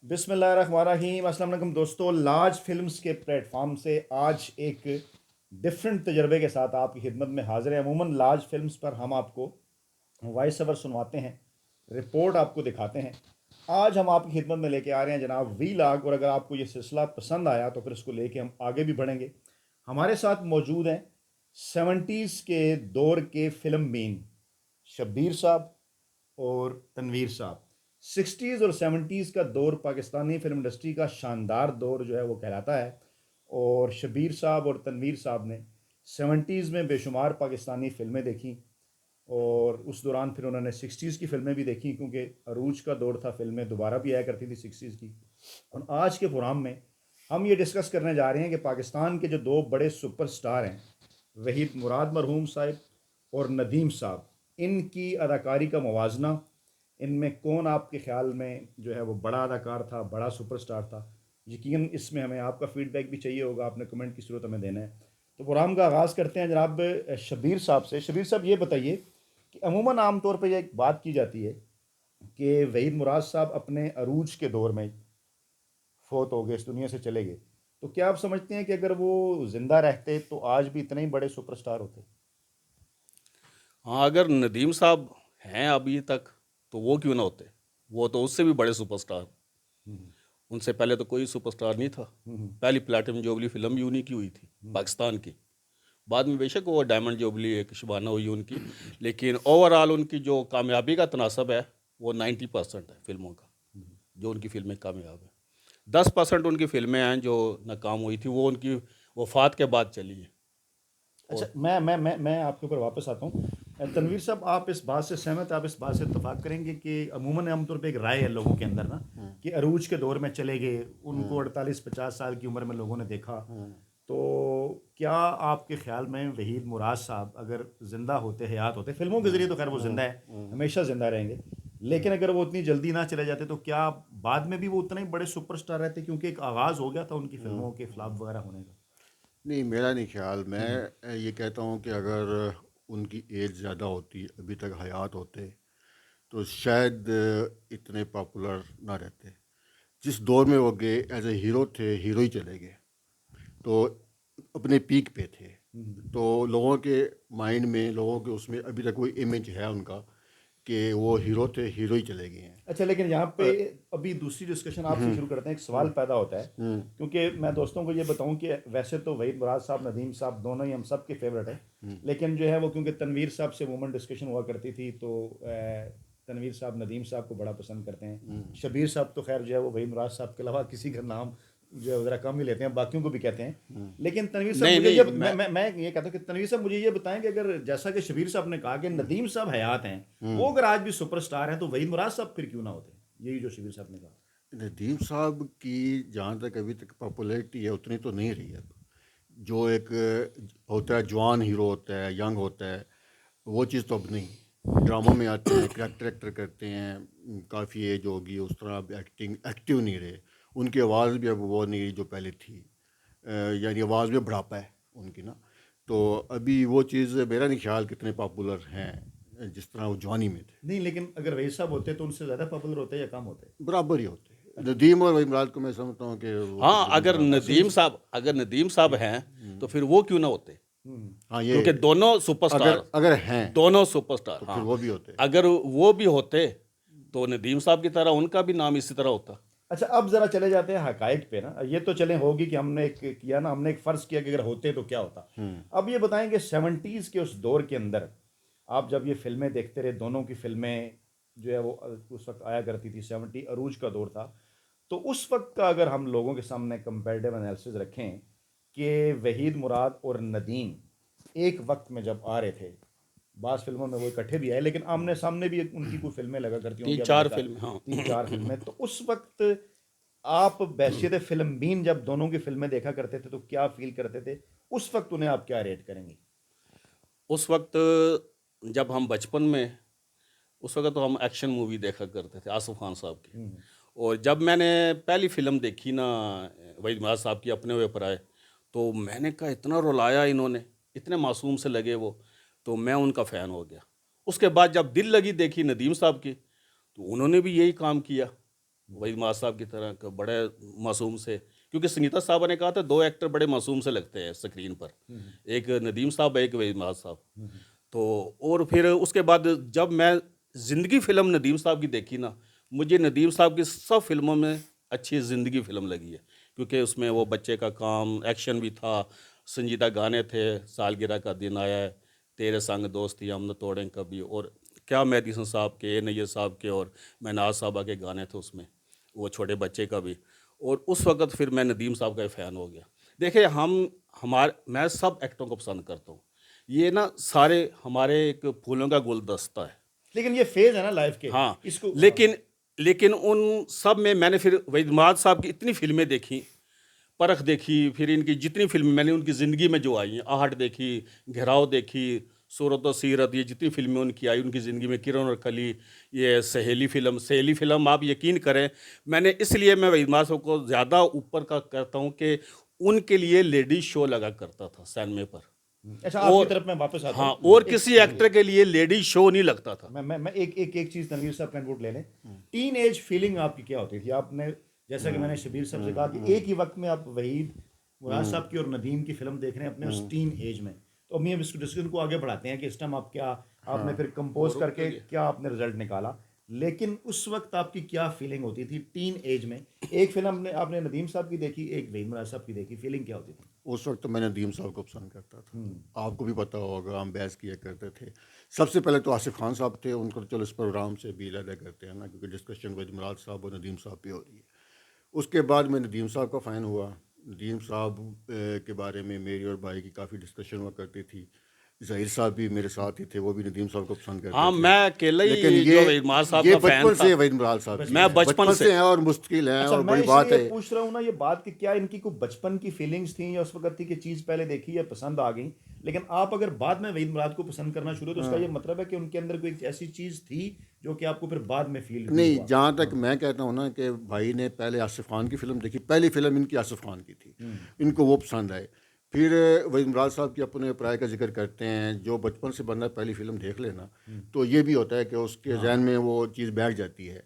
बिस्मिल्लाहिर्रहमानिर्रहीम। अस्सलाम वालेकुम दोस्तों, लाज फिल्म्स के प्लेटफॉर्म से आज एक डिफरेंट तजर्बे के साथ आपकी खिदमत में हाजिर है। अमूमन लाज फिल्म्स पर हम आपको वॉइस ओवर सुनवाते हैं, रिपोर्ट आपको दिखाते हैं। आज हम आपकी खिदमत में लेके आ रहे हैं जनाब वी लाग, और अगर आपको ये सिलसिला पसंद आया तो फिर इसको लेके हम आगे भी बढ़ेंगे। हमारे साथ मौजूद हैं 70s के दौर के फिल्म बीन शब्बीर साहब और तनवीर साहब। 60s और 70s का दौर पाकिस्तानी फिल्म इंडस्ट्री का शानदार दौर जो है वो कहलाता है, और शब्बीर साहब और तनवीर साहब ने 70s में बेशुमार पाकिस्तानी फिल्में देखी, और उस दौरान फिर उन्होंने 60s की फिल्में भी देखी, क्योंकि अरूज का दौर था, फिल्में दोबारा भी आया करती थी 60s की। और आज के प्रोग्राम में हम ये डिस्कस करने जा रहे हैं कि पाकिस्तान के जो दो बड़े सुपरस्टार हैं, वहीद मुराद मरहूम साहब और नदीम साहब, इनकी अदाकारी का मुवाजना, इनमें कौन आपके ख्याल में जो है वो बड़ा अदाकार था, बड़ा सुपरस्टार था। यकीन इसमें हमें आपका फीडबैक भी चाहिए होगा, आपने कमेंट की सूरत हमें देना है। तो प्रोग्राम का आगाज़ करते हैं जनाब शब्बीर साहब से। शब्बीर साहब, ये बताइए कि अमूमन आम तौर पे ये एक बात की जाती है कि वहीद मुराद साहब अपने अरूज के दौर में फोत हो गए, इस दुनिया से चले गए। तो क्या आप समझते हैं कि अगर वो ज़िंदा रहते तो आज भी इतने ही बड़े सुपरस्टार होते? हाँ, अगर नदीम साहब हैं अभी तक तो वो क्यों ना होते। वो तो उससे भी बड़े सुपरस्टार। हम्म, उनसे पहले तो कोई सुपरस्टार नहीं था। हम्म, पहली प्लेटिनम जुबली फिल्म भी उन्हीं की हुई थी, पाकिस्तान की। बाद में बेशक वो डायमंड जुबली एक शबाना हुई उनकी, लेकिन ओवरऑल उनकी जो कामयाबी का तनासब है वो 90% है फिल्मों का। जो उनकी फिल्में कामयाब हैं, 10% उनकी फिल्में हैं जो नाकाम हुई थी, वो उनकी वफ़ात के बाद चली हैं। अच्छा, और मैं आपके ऊपर वापस आता हूँ। तनवीर साहब, आप इस बात से सहमत, आप इस बात से इत्तेफाक करेंगे कि अमूमन आमतौर पे एक राय है लोगों के अंदर ना, कि अरूज के दौर में चले गए, उनको 48-50 साल की उम्र में लोगों ने देखा। तो क्या आपके ख्याल में वहीद मुराद साहब अगर ज़िंदा होते, हयात होते, फिल्मों के ज़रिए तो खैर वो ज़िंदा है, हमेशा ज़िंदा रहेंगे, लेकिन अगर वो उतनी जल्दी ना चले जाते तो क्या बाद में भी वो उतने ही बड़े सुपरस्टार रहते? क्योंकि एक आगाज़ हो गया था उनकी फिल्मों के फ्लॉप वगैरह होने का। नहीं, मेरा नहीं ख्याल। हम्म, मैं ये कहता हूँ कि अगर उनकी एज ज़्यादा होती, अभी तक हयात होते, तो शायद इतने पॉपुलर ना रहते। जिस दौर में वो गए एज ए हीरो थे, हीरो ही चले गए, तो अपने पीक पे थे। तो लोगों के माइंड में, लोगों के उसमें अभी तक कोई इमेज है उनका कि वो हीरो थे, हीरो ही चले गए हैं। अच्छा, लेकिन यहाँ पे अ, अभी दूसरी डिस्कशन आपसे हम्म, शुरू करते हैं। एक सवाल पैदा होता है, हम्म, क्योंकि मैं दोस्तों को ये बताऊं कि वैसे तो वहीद मुराद साहब, नदीम साहब, दोनों ही हम सब के फेवरेट हैं, लेकिन जो है वो क्योंकि तनवीर साहब से वूमन डिस्कशन हुआ करती थी, तो तनवीर साहब नदीम साहब को बड़ा पसंद करते हैं। शबीर साहब तो खैर जो है वो वहीद मुराद साहब के अलावा किसी का नाम जो है ज़रा कम ही लेते हैं, बाकियों को भी कहते हैं। लेकिन तनवीर साहब, नहीं मुझे नहीं, ये मैं ये कहता हूँ कि तनवीर साहब मुझे ये बताएं कि अगर जैसा कि शबीर साहब ने कहा कि नदीम साहब हयात हैं, वो अगर आज भी सुपरस्टार हैं, तो वहीद मुराद साहब फिर क्यों ना होते? यही जो शबीर साहब ने कहा। नदीम साहब की जहाँ तक अभी तक पॉपुलैरिटी है उतनी तो नहीं रही अब। जो एक होता है, जवान हीरो होता है, यंग होता है, वो चीज़ तो अब नहीं। ड्रामों में आते हैं, करैक्टर एक्टर करते हैं, काफ़ी एज होगी, उस तरह अब एक्टिंग एक्टिव नहीं रहे। उनकी आवाज़ भी अब वो नहीं रही जो पहले थी। यानी आवाज़ में बुढ़ापा है उनकी ना। तो अभी वो चीज़ मेरा नहीं ख्याल कितने पॉपुलर हैं जिस तरह वो जवानी में थे। नहीं, लेकिन अगर वही साहब होते तो उनसे ज़्यादा पॉपुलर होते या कम होते? बराबर ही होते। अच्छा। नदीम और इमरान को मैं समझता हूँ कि वो हाँ, तकरीबन अगर बराबर है। नदीम साहब अगर नदीम साहब हैं तो फिर वो क्यों ना होते। हम्म, हाँ, ये क्योंकि दोनों सुपरस्टार, अगर अगर हैं दोनों सुपरस्टार, तो फिर हाँ। वो भी होते। अगर वो भी होते तो नदीम साहब की तरह उनका भी नाम इसी तरह होता। अच्छा, अब ज़रा चले जाते हैं हकाइक पे ना। ये तो चले होगी कि हमने एक किया ना, हमने एक फ़र्ज़ किया कि अगर होते तो क्या होता। अब ये बताएं कि 70s के उस दौर के अंदर आप जब ये फिल्में देखते रहे, दोनों की फिल्में जो है वो उस वक्त आया करती थी, 70 अरूज का दौर था, तो उस वक्त का अगर हम लोगों के सामने कंपेरेटिव एनालिसिस रखें कि वहीद मुराद और नदीम एक वक्त में जब आ रहे थे, बास फिल्मों में वो इकट्ठे भी आए, लेकिन आमने सामने भी उनकी कोई फिल्में लगा करती होंगी, तीन आपने चार देखा फिल्म, हाँ। 3-4 फिल्में। तो उस वक्त आप बैसियत फिल्म बीन जब दोनों की फिल्में देखा करते थे तो क्या फील करते थे? उस वक्त उन्हें आप क्या रेट करेंगे? उस वक्त जब हम बचपन में, उस वक्त तो हम एक्शन मूवी देखा करते थे आसिफ खान साहब की। हम्म, और जब मैंने पहली फिल्म देखी ना वहीद महाज साहब की, अपने हुए पर आए, तो मैंने कहा इतना रुलाया इन्होंने, इतने मासूम से लगे वो, तो मैं उनका फ़ैन हो गया। उसके बाद जब दिल लगी देखी नदीम साहब की, तो उन्होंने भी यही काम किया। वहीद माज साहब की तरह के बड़े मासूम से, क्योंकि संगीता साहबा ने कहा था 2 एक्टर बड़े मासूम से लगते हैं स्क्रीन पर, एक नदीम साहब एक वहीद माज साहब। तो और फिर उसके बाद जब मैं ज़िंदगी फ़िल्म नदीम साहब की देखी ना, मुझे नदीम साहब की सब फिल्मों में अच्छी ज़िंदगी फ़िल्म लगी है, क्योंकि उसमें वो बच्चे का काम, एक्शन भी था, संजीदा गाने थे, सालगिरह का दिन आया है, तेरे संग दोस्ती हम न तोड़ें कभी, और क्या मेहदी हसन साहब के, ए नैयर साहब के और महनाज साहबा के गाने थे उसमें, वो छोटे बच्चे का भी। और उस वक़्त फिर मैं नदीम साहब का फ़ैन हो गया। देखिए मैं सब एक्टरों को पसंद करता हूँ, ये ना सारे हमारे एक फूलों का गुलदस्ता है। लेकिन ये फेज है ना लाइफ के, हाँ, इसको लेकिन उन सब में मैंने फिर वहीद माज साहब की इतनी फिल्में देखी, परख देखी, फिर इनकी जितनी फिल्में मैंने उनकी ज़िंदगी में जो आई हैं, आहट देखी, घेराव देखी, सूरत और सीरत, ये जितनी फिल्में उनकी आई उनकी ज़िंदगी में, किरण और कली, ये सहेली फ़िल्म आप यकीन करें, मैंने इसलिए मैं वहीद माज साहब को ज़्यादा ऊपर का कहता हूँ कि उनके लिए लेडीज़ शो लगा करता था सैनमे पर। अच्छा, आपकी और तरफ मैं वापस आता हाँ, हूँ। और किसी एक्टर के लिए लेडीज़ शो नहीं लगता था। मैं एक चीज तनवीर साहब का इनपुट ले लें। टीन एज फीलिंग आपकी क्या होती थी? आपने जैसा कि मैंने शबीर साहब से कहा कि एक ही वक्त में आप वहीद मुराद साहब की और नदीम की फिल्म देख रहे हैं अपने उस टीन एज में, तो अभी हम इसको डिस्कशन को आगे बढ़ाते हैं कि इस टाइम आप क्या आपने फिर कंपोज करके क्या आपने रिजल्ट निकाला, लेकिन उस वक्त आपकी क्या फीलिंग होती थी टीन एज में? एक फिल्म आपने नदीम साहब की देखी, एक वहीद मुराद साहब की देखी, फीलिंग क्या होती थी? उस वक्त तो मैं नदीम साहब को पसंद करता था। आपको भी पता होगा, हम बहस किया करते थे। सबसे पहले तो आसिफ खान साहब थे, उनको तो चलो इस प्रोग्राम से भी अलग करते हैं ना, क्योंकि डिस्कशन वहीद मुराद साहब और नदीम साहब पे हो रही है। उसके बाद मैं नदीम साहब का फ़ैन हुआ। नदीम साहब के बारे में मेरी और भाई की काफ़ी डिस्कशन हुआ करती थी। ज़हीर साहब भी मेरे साथ ही थे, वो भी नदीम साहब को पसंद करते हाँ, थे। मैं अकेला ही लेकिन जो वहीद माज साहब ये का फैन बचपन था। से वहीद मुराद साहब की मैं हैं। बचपन से हैं और मुश्किल हैं अच्छा, और मैं बड़ी बात इसलिए है। पूछ रहा हूँ ना ये बात कि क्या इनकी कोई बचपन की फीलिंग्स थी या उस वक्त थी कि चीज़ पहले देखी या पसंद आ गई, लेकिन आप अगर बाद में वहीद मुराद को पसंद करना शुरू, तो उसका ये मतलब है कि उनके अंदर कोई ऐसी चीज़ थी जो कि आपको फिर बाद में फील नहीं, हुआ? जहाँ तक मैं कहता हूँ ना कि भाई ने पहले आसिफ खान की फ़िल्म देखी, पहली फ़िल्म इनकी आसिफ खान की थी, इनको वो पसंद आए। फिर वहीद मुराद साहब की अपने प्राय का जिक्र करते हैं, जो बचपन से बंदा पहली फ़िल्म देख लेना, तो ये भी होता है कि उसके जहन में वो चीज़ बैठ जाती है।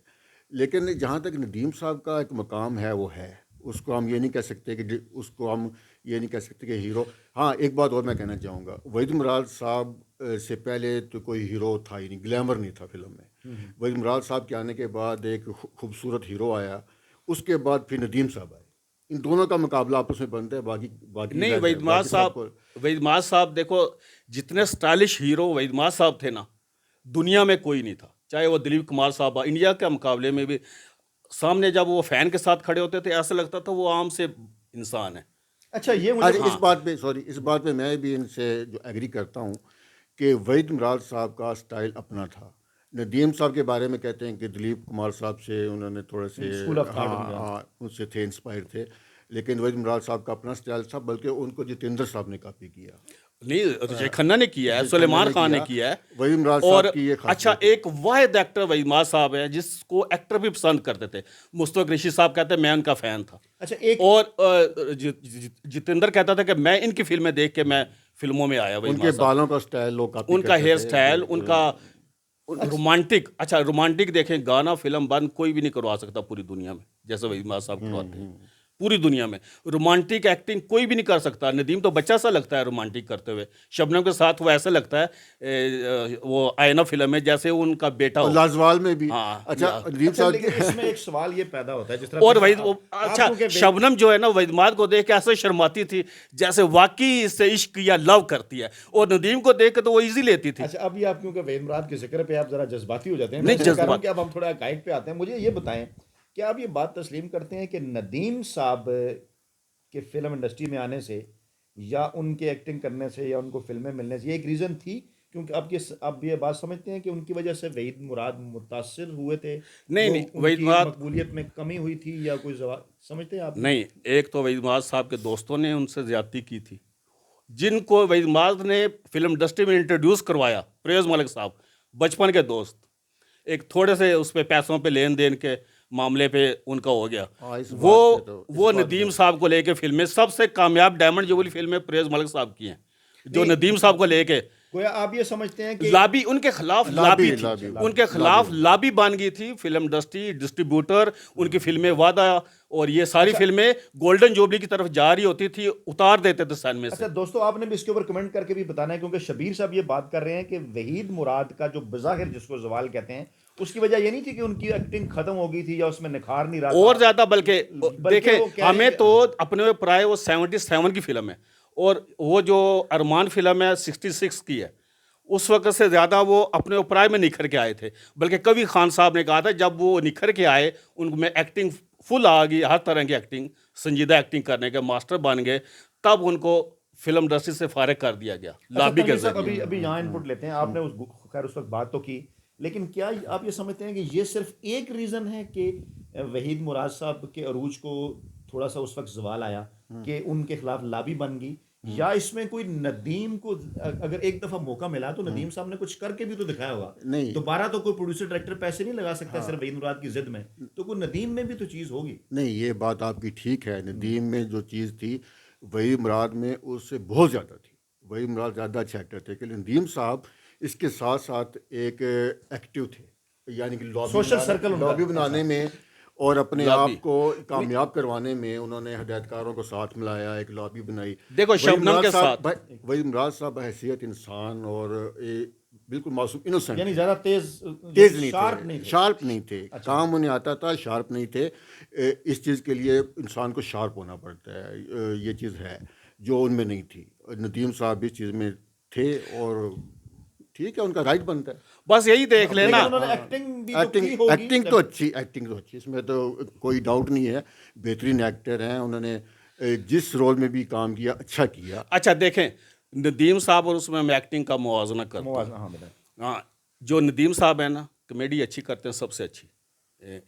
लेकिन जहाँ तक नदीम साहब का एक मकाम है, वो है, उसको हम ये नहीं कह सकते कि उसको हम ये नहीं कह सकते कि हीरो। हाँ, एक बात और मैं कहना चाहूँगा, वहीद मुराद साहब से पहले तो कोई हीरो था ही नहीं, ग्लैमर नहीं था फिल्म में। वहीद मुराद साहब के आने के बाद एक खूबसूरत हीरो आया, उसके बाद फिर नदीम साहब आए। इन दोनों का मुकाबला आपस में बनता है, बाकी बाकी नहीं, रहता है, वहीद माज साहब देखो, जितने स्टाइलिश हीरो वहीद माज साहब थे ना, दुनिया में कोई नहीं था। चाहे वो दिलीप कुमार साहब, इंडिया के मुकाबले में भी सामने जब वो फैन के साथ खड़े होते थे, ऐसा लगता था वो आम से इंसान है। अच्छा, ये मुझे अरे इस बात पे मैं भी इनसे जो एग्री करता हूँ कि वहीद मुराद साहब का स्टाइल अपना था। नदीम साहब के बारे में कहते हैं कि दिलीप कुमार साहब से उन्होंने थोड़े से स्कूल ऑफ थॉट उनसे थे, इंस्पायर थे। लेकिन वहीद मुराद साहब का अपना स्टाइल था, बल्कि उनको जितेंद्र साहब ने कॉपी किया। नहीं, अजय खन्ना ने किया है, सुलेमान खान ने किया है। वहीद मुराद और साहब की ये खासियत अच्छा, एक वाहिद एक्टर वहीद माज साहब है जिसको एक्टर भी पसंद करते थे। मुस्तफा ऋषि साहब कहते हैं मैं उनका फ़ैन था। अच्छा, एक और जितेंद्र कहता था कि मैं इनकी फिल्में देख के मैं फिल्मों में आया। वहीद उनके माज साहब, बालों का स्टाइल लोग कॉपी उनका करते हेयर थे। स्टाइल, उनका रोमांटिक, अच्छा रोमांटिक देखें, गाना फिल्म बंद कोई भी नहीं करवा सकता पूरी दुनिया में जैसे वहीद माज साहब करवाते हैं। पूरी दुनिया में रोमांटिक एक्टिंग कोई भी नहीं कर सकता। नदीम तो बच्चा सा लगता है रोमांटिक करते हुए, शबनम के साथ वो ऐसा लगता है वो आईना फिल्म में जैसे उनका बेटा और हो। लाजवाल में भी। हाँ, अच्छा, नदीम अच्छा, साहब लेकिन इसमें एक सवाल ये पैदा होता है, जिस तरह और वहीद आप अच्छा, क्योंकि शबनम जो है ना वहीद माज को देख के ऐसे शर्माती थी जैसे वाकई इससे इश्क या लव करती है, और नदीम को देख के तो वो इजी लेती थी। अच्छा, अब ये आप क्योंकि वहीद मुराद के जिक्र पे आप जरा जज्बाती हो जाते हैं, नहीं, मैं इसलिए कह रहा हूं जज्बात कि अब हम थोड़ा गाइड पे आते हैं। मुझे ये बताएं, क्या आप ये बात तस्लीम करते हैं कि नदीम साहब के फिल्म इंडस्ट्री में आने से या उनके एक्टिंग करने से या उनको फिल्में मिलने से ये एक रीज़न थी, क्योंकि आप ये बात समझते हैं कि उनकी वजह से वहीद मुराद मुतासिर हुए थे? नहीं, वहीद उनकी मुराद मकबूलियत में कमी हुई थी या कोई जवाब समझते हैं आप? नहीं, एक तो वहीद माज साहब के दोस्तों ने उनसे ज्यादती की थी, जिनको वहीद माज ने फिल्म इंडस्ट्री में इंट्रोड्यूस करवाया, परवेज़ मलिक साहब, बचपन के दोस्त, एक थोड़े से उस पे पैसों पे लेन देन के मामले पे उनका हो गया। हाँ, इस वो बात पे तो- इस वो बात नदीम साहब को लेके फिल्में, सबसे कामयाब डायमंड जुबली फिल्में परवेज़ मलिक साहब की हैं, जो नदीम साहब को लेके गोया आप ये समझते हैं कि लाबी उनके खिलाफ लाबी थी, लाबी। उनके खिलाफ लाबी बन गई थी फिल्म इंडस्ट्री, डिस्ट्रीब्यूटर, उनकी फिल्में वादा और ये सारी फिल्में गोल्डन जुबली की तरफ जा रही होती थी, उतार देते थे सन में से। अच्छा दोस्तों, आपने भी इसके ऊपर कमेंट करके भी बताना है, क्योंकि शबीर साहब ये बात कर रहे हैं कि वहीद मुराद का जो बज़ाहिर जिसको जवाल कहते हैं, उसकी वजह ये नहीं थी कि उनकी एक्टिंग खत्म हो गई थी या उसमें निखार नहीं रहा था। और ज्यादा बल्कि वो कह रहे देखें, हैं हमें कि- तो अपने प्राय वो 77 की फिल्म है और वो जो अरमान फिल्म है 66 की है, उस वक्त से ज़्यादा वो अपने प्राय में निखर के आए थे। बल्कि कभी खान साहब ने कहा था जब वो निखर के आए, उनमें एक्टिंग फुल आ गई, हर तरह की एक्टिंग, संजीदा एक्टिंग करने के मास्टर बन गए, तब उनको फिल्म इंडस्ट्री से फारिग कर दिया गया लाबी के तनवीर साहब, जरिए। अभी अभी यहाँ इनपुट लेते हैं, आपने खैर उस वक्त बात तो की, लेकिन क्या आप ये समझते हैं कि ये सिर्फ एक रीज़न है कि वहीद मुराद साहब के अरूज को थोड़ा सा उस वक्त सवाल आया कि उनके खिलाफ लाबी बन गई, या इसमें कोई नदीम को अगर एक दफा मौका मिला तो नदीम साहब ने कुछ करके भी तो दिखाया होगा। नहीं। दोबारा तो कोई प्रोड्यूसर डायरेक्टर पैसे नहीं लगा सकता सिर्फ वहीद मुराद की जिद में, तो कोई नदीम में भी तो चीज़ होगी। नहीं, ये बात आपकी ठीक है। नदीम में जो चीज़ थी वही मुराद में उससे बहुत ज़्यादा थी। वही मुराद ज़्यादा अच्छे एक्टर थे कि नदीम साहब इसके साथ साथ एक एक्टिव थे, यानी कि Social circle उनका। लॉबी बनाने में और अपने लॉबी। आप को कामयाब करवाने में उन्होंने हदायतकारों को साथ मिलाया, एक लॉबी बनाई। देखो, वही शबनम मुराद के साहब- साथ। भाई- वही मुराद साहब हैसियत इंसान और बिल्कुल मासूम, इनोसेंट, यानी ज्यादा तेज नहीं शार्प थे, नहीं थे। शार्प नहीं थे। काम उन्हें आता था, शार्प नहीं थे। इस चीज़ के लिए इंसान को शार्प होना पड़ता है, ये चीज़ है जो उनमें नहीं थी। नदीम साहब भी इस चीज़ में थे और ठीक है, उनका राइट बनता है। बस यही देख लेना। लेकिन उन्होंने एक्टिंग भी तो की एक्टिंग होगी। एक्टिंग तो अच्छी, एक्टिंग तो अच्छी, इसमें तो कोई डाउट नहीं है। बेहतरीन एक्टर हैं, उन्होंने जिस रोल में भी काम किया अच्छा किया। अच्छा देखें, नदीम साहब और उसमें मैं एक्टिंग का मुवाजना करता हूँ। हाँ बताएं। हाँ, जो नदीम साहब है ना, कॉमेडी अच्छी करते हैं, सबसे अच्छी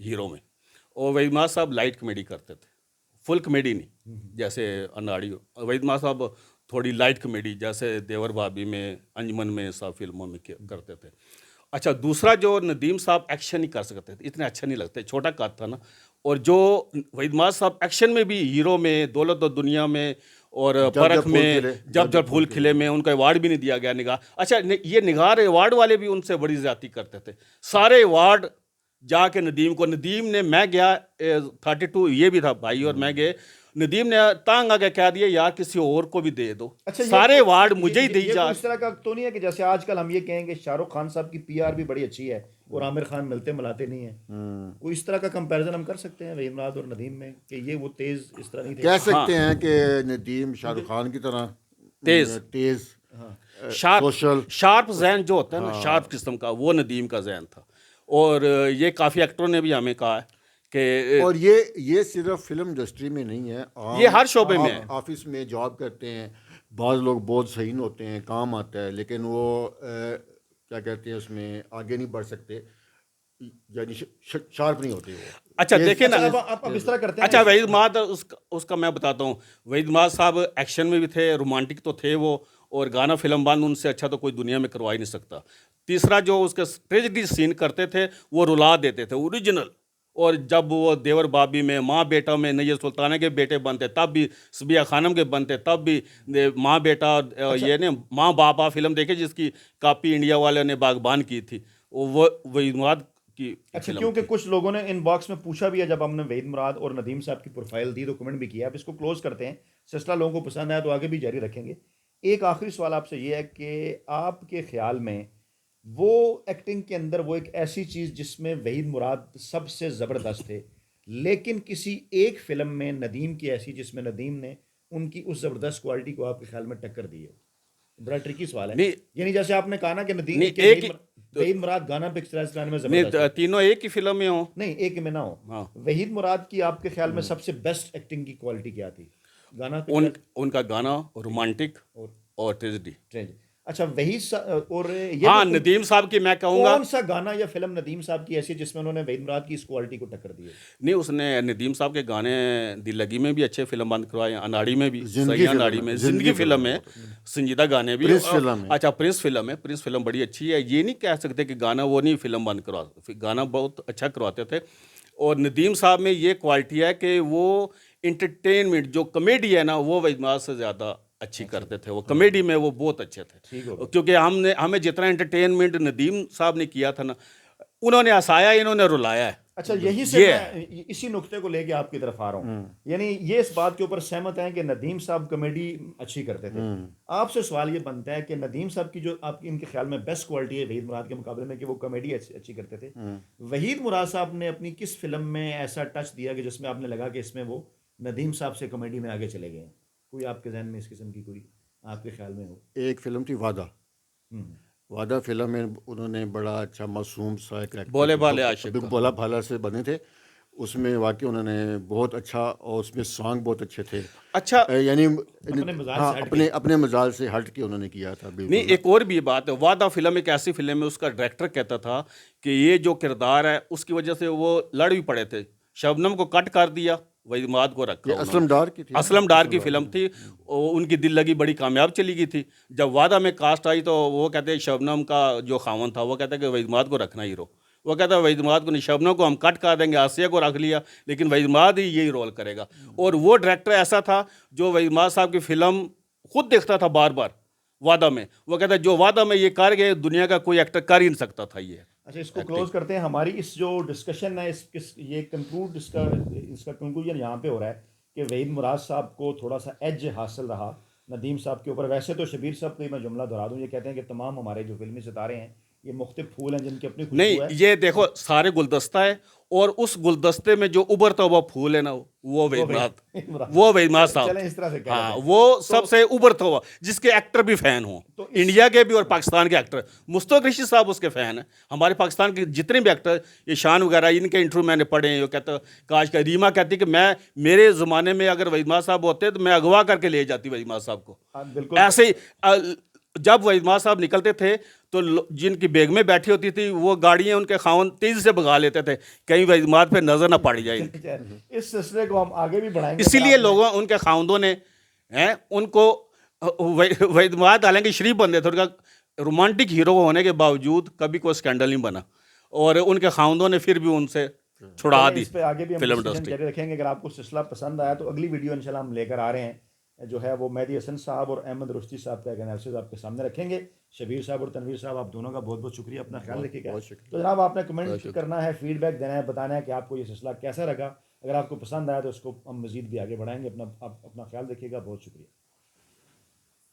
हीरो में। और वहीद माद साहब लाइट कॉमेडी करते थे, फुल कॉमेडी नहीं जैसे अनाड़ी। वहीद माद साहब थोड़ी लाइट कॉमेडी जैसे देवर भाभी में, अंजमन में, सब फिल्मों में करते थे। अच्छा, दूसरा जो नदीम साहब एक्शन नहीं कर सकते थे, इतने अच्छे नहीं लगते, छोटा कद था ना। और जो वहीद माद साहब एक्शन में भी, हीरो में, दौलत और दुनिया में और जब परख फूल में, खिले, जब फूल खिले में उनको अवार्ड भी नहीं दिया गया निगाह। अच्छा, ये निगार अवार्ड वाले भी उनसे बड़ी ज्यादती करते थे, सारे अवार्ड जाके नदीम को। नदीम ने, मैं गया 32, ये भी था भाई और मैं गए, नदीम ने तांग आके कह दिया यार किसी और को भी दे दो, अच्छा, सारे अवार्ड मुझे ही दी ये जा। इस तरह का तो नहीं है कि जैसे आजकल हम ये कहेंगे शाहरुख खान साहब की पीआर भी बड़ी अच्छी है और आमिर खान मिलते मिलाते नहीं है, कोई इस तरह का कंपैरिजन हम कर सकते हैं वहीद मुराद और नदीम में कि ये वो तेज इस तरह नहीं थे? कह सकते हैं कि नदीम शाहरुख खान की तरह तेज सोशल शार्प जहन जो होता है ना, शार्प किस्म का, वो नदीम का जहन था। और ये काफ़ी एक्टरों ने भी हमें कहा है कि और ये सिर्फ फिल्म इंडस्ट्री में नहीं है, ये हर शोबे में है। ऑफिस में जॉब करते हैं, बाज़ लोग बहुत सही होते हैं, काम आता है, लेकिन वो क्या कहते हैं उसमें आगे नहीं बढ़ सकते, यानी शार्प नहीं होते वो। अच्छा देखें ना, अब इस तरह करते हैं। अच्छा वहीद माद, उसका मैं बताता हूँ। वहीद माद साहब एक्शन में भी थे, रोमांटिक तो थे वो, और गाना फिल्म बंद उनसे अच्छा तो कोई दुनिया में करवा ही नहीं सकता। तीसरा जो उसके ट्रेजिडी सीन करते थे वो रुला देते थे, ओरिजिनल। और जब वो देवर भाभी में, माँ बेटा में, नैयर सुल्ताना के बेटे बनते तब भी, सबिया खानम के बनते तब भी, माँ बेटा, ये ने माँ बापा फिल्म देखे जिसकी कॉपी इंडिया वाले ने बागबान की थी, वो वहीद मुराद की अच्छा, फिल्म क्योंकि थी। कुछ लोगों ने इनबॉक्स में पूछा भी है, जब हमने वहीद मुराद और नदीम साहब की प्रोफाइल दी तो कमेंट भी किया। अब इसको क्लोज करते हैं, सिलसिला लोगों को पसंद आया तो आगे भी जारी रखेंगे। एक आखिरी सवाल आपसे ये है कि आपके ख्याल में वो एक्टिंग के अंदर वो एक ऐसी चीज़ जिसमें वहीद मुराद सबसे ज़बरदस्त थे, लेकिन किसी एक फिल्म में नदीम की ऐसी जिसमें नदीम ने उनकी उस ज़बरदस्त क्वालिटी को आपके ख्याल में टक्कर दी हो? बड़ा ट्रिकी सवाल है। नहीं, यानी जैसे आपने कहा ना कि नदीम नहीं, के एक वहीद मुराद गाना पिक्चराइज कराने में नहीं, ज़बरदस्त है। तीनों एक ही फिल्म में हो। नहीं, एक में ना हो। हाँ। वहीद मुराद की आपके ख्याल में सबसे बेस्ट एक्टिंग की क्वालिटी क्या थी? गाना उनका गाना रोमांटिक और और ट्रेजिडी। ट्रेंड। अच्छा, और ये हाँ, तो नदीम साहब की मैं कहूँगा, कौन सा गाना या फिल्म नदीम साहब की ऐसी है जिसमें उन्होंने वहीद मुराद की इस क्वालिटी को टक्कर दी है? नहीं, उसने नदीम साहब के गाने दिल लगी में भी अच्छे फिल्म बंद करवाए, अनाड़ी में भी, जिंदगी सही फिल्म अनाड़ी है, में, जिंदगी जिंदगी फिल्म फिल्म में संजीदा गाने भी। प्रिंस फिल्म है। अच्छा, प्रिंस फिल्म है, प्रिंस फिल्म बड़ी अच्छी है। ये नहीं कह सकते कि गाना वो नहीं फिल्म बंद करवा, गाना बहुत अच्छा करवाते थे। और नदीम साहब में ये क्वालिटी है कि वो इंटरटेनमेंट जो कॉमेडी है ना, वो वहीद मुराद से ज़्यादा अच्छी करते थे, वो कॉमेडी में वो बहुत अच्छे थे। ठीक हो गया। क्योंकि हमें जितना एंटरटेनमेंट नदीम साहब ने किया था ना, उन्होंने हंसाया, इन्होंने रुलाया है। अच्छा, यही से ये मैं इसी नुक्ते को लेके आपकी तरफ आ रहा हूँ, यानी ये इस बात के ऊपर सहमत हैं कि नदीम साहब कॉमेडी अच्छी करते थे। आपसे सवाल ये बनता है कि नदीम साहब की जो आपकी इनके ख्याल में बेस्ट क्वालिटी है वहीद मुराद के मुकाबले में कि वो कॉमेडी अच्छी करते थे, वहीद मुराद साहब ने अपनी किस फिल्म में ऐसा टच दिया कि जिसमें आपने लगा कि इसमें वो नदीम साहब से कॉमेडी में आगे चले गए हैं? कोई आपके जहन में इस किस्म की कोई आपके ख्याल में हो? एक फिल्म थी वादा। वादा फिल्म में उन्होंने बड़ा अच्छा मासूम सा एक character- भोले भाले आशिक बिल्कुल भोला भाला से बने थे। उसमें वाकई उन्होंने बहुत अच्छा, और उसमें सॉन्ग बहुत अच्छे थे। अच्छा। यानी अपने मजाल हाँ, से हट अपने मजाल से हट के उन्होंने किया था। नहीं, बिल्कुल एक और भी बात है, वादा फिल्म एक ऐसी फिल्म है, उसका डायरेक्टर कहता था कि ये जो किरदार है उसकी वजह से वो लड़ भी पड़े थे। शबनम को कट कर दिया, वहीद को रखा ये उन्होंने। असलम डार की थी। असलम डार की फिल्म थी, उनकी दिल लगी बड़ी कामयाब चली गई थी। जब वादा में कास्ट आई तो वो कहते हैं शबनम का जो खावन था वो कहता है कि वहीद को रखना हीरो। वो कहता है वहीद को नहीं, शबनम को हम कट कर देंगे, आसिया को रख लिया, लेकिन वहीद ही यही रोल करेगा। और वो डायरेक्टर ऐसा था जो वहीद साहब की फिल्म खुद देखता था बार बार वादा में। वो कहता है जो वादा में ये कर गए, दुनिया का कोई एक्टर कर ही नहीं सकता था ये। अच्छा, इसको क्लोज करते हैं। हमारी इस जो डिस्कशन है ये कंक्लूड इसका कंक्लूजन यहाँ पे हो रहा है कि वहीद मुराद साहब को थोड़ा सा एज हासिल रहा नदीम साहब के ऊपर। वैसे तो शबीर साहब को मैं जुमला दोहरा दूँ, ये कहते हैं कि तमाम हमारे जो फिल्मी सितारे हैं ये मुख्तलिफ फूल हैं जिनकी अपनी खुशबू नहीं, है। ये देखो सारे गुलदस्ता है, और उस गुलदस्ते में जो उभरता हुआ फूल है ना, वो वहीद साहब। चलें इस तरह से कह हाँ, लेते हैं। वो सबसे उभरता हुआ, जिसके एक्टर भी फैन हो, तो इंडिया के भी और पाकिस्तान के एक्टर। मुस्तफ़ा ऋषि साहब उसके फैन हैं। हमारे पाकिस्तान के जितने भी एक्टर, ये शान वगैरह, इनके इंटरव्यू मैंने पढ़े हैं। ये कहता काश का रीमा कहती कि मैं मेरे ज़माने में अगर वहीद साहब होते तो मैं अगवा करके ले जाती वहीद साहब को। बिल्कुल ऐसे ही जब वहीद साहब निकलते थे तो जिनकी बेग में बैठी होती थी वो गाड़ियाँ उनके खावन तेजी से भगा लेते थे, कहीं वहीद पे नजर ना पड़ जाए। इस सिलसिले को हम आगे भी बढ़ाएंगे। इसीलिए लोगों उनके खावंदों ने उनको वहीद हालांकि शरीफ बंदे थे, उनका रोमांटिक हीरो होने के बावजूद कभी कोई स्कैंडल नहीं बना, और उनके खावंदों ने फिर भी उनसे छुड़ा दी इस पे आगे भी हम फिल्म डिस्कशन इंडस्ट्री। जारी रखेंगे। अगर आपको सिलसिला पसंद आया तो अगली वीडियो इंशाल्लाह हम लेकर आ रहे हैं, जो है वो मेहदी हसन साहब और अहमद रुश्ती साहब का एक एनालिसिस आपके सामने रखेंगे। शबीर साहब और तनवीर साहब, आप दोनों का बहुत बहुत शुक्रिया, अपना ख्याल रखिएगा। तो जनाब, आपने कमेंट करना है, फीडबैक देना है, बताना है कि आपको ये सिलसिला कैसा लगा। अगर आपको पसंद आया तो उसको हम मजीद भी आगे बढ़ाएंगे। अपना ख्याल रखिएगा। बहुत शुक्रिया।